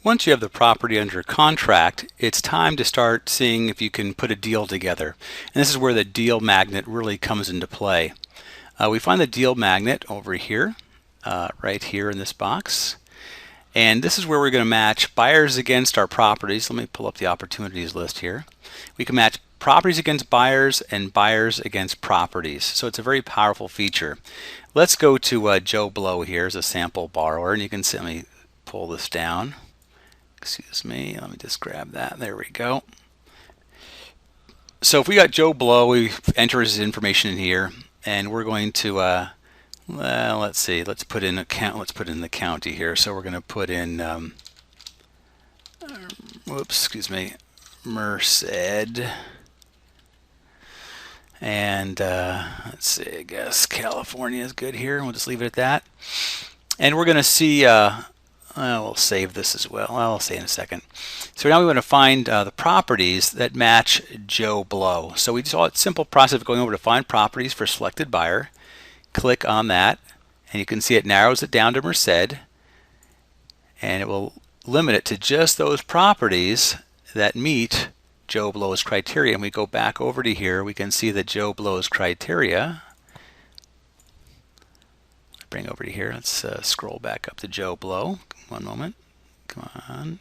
Once you have the property under contract, it's time to start seeing if you can put a deal together. And this is where the deal magnet really comes into play. We find the deal magnet over here, right here in this box. And this is where we're going to match buyers against our properties. Let me pull up the opportunities list here. We can match properties against buyers and buyers against properties. So it's a very powerful feature. Let's go to Joe Blow here as a sample borrower, and you can see, let me pull this down. Excuse me, let me just grab that. There we go. So if we got Joe Blow, we enter his information in here, and we're going to well, let's see. Let's put in the county here. So we're going to put in whoops, excuse me, Merced. And let's see, I guess California is good here. We'll just leave it at that. And we're going to see we'll save this as well. I'll say in a second. So now we want to find the properties that match Joe Blow. So we saw a simple process of going over to find properties for selected buyer. Click on that, and you can see it narrows it down to Merced, and it will limit it to just those properties that meet Joe Blow's criteria. And we go back over to here, we can see that Joe Blow's criteria. Bring over to here. Let's scroll back up to Joe Blow. One moment. Come on.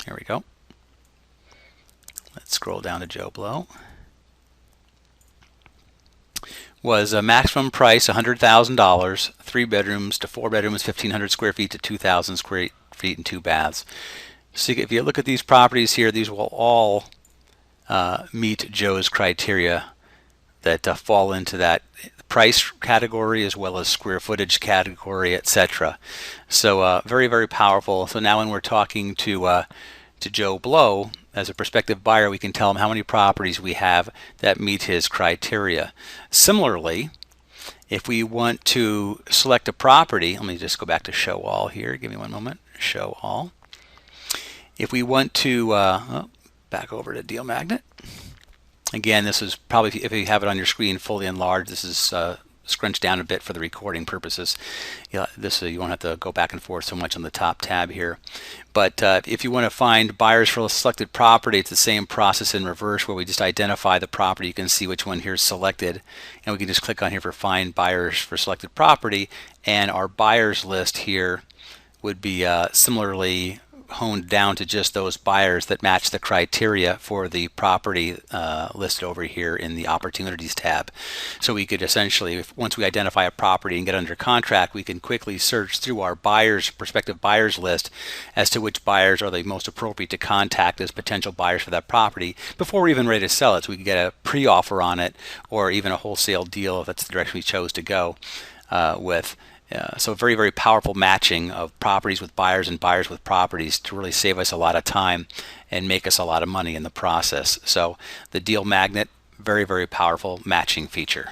Here we go. Let's scroll down to Joe Blow. Was a maximum price $100,000, 3 bedrooms to 4 bedrooms, 1,500 square feet to 2,000 square feet and 2 baths. So if you look at these properties here, these will all meet Joe's criteria that fall into that price category as well as square footage category, etc. So very, very powerful. So now when we're talking to Joe Blow as a prospective buyer, we can tell him how many properties we have that meet his criteria. Similarly, if we want to select a property, let me just go back to show all here. Give me one moment. Show all. If we want to back over to Deal Magnet. Again, this is probably, if you have it on your screen fully enlarged, this is scrunched down a bit for the recording purposes. Yeah, you won't have to go back and forth so much on the top tab here. But if you want to find buyers for a selected property, it's the same process in reverse, where we just identify the property. You can see which one here is selected, and we can just click on here for find buyers for selected property, and our buyers list here would be similarly honed down to just those buyers that match the criteria for the property listed over here in the opportunities tab. So we could essentially, once we identify a property and get under contract, we can quickly search through our prospective buyers list as to which buyers are the most appropriate to contact as potential buyers for that property before we're even ready to sell it. So we can get a pre-offer on it, or even a wholesale deal if that's the direction we chose to go with. So very, very powerful matching of properties with buyers and buyers with properties to really save us a lot of time and make us a lot of money in the process. So the Deal Magnet, very, very powerful matching feature.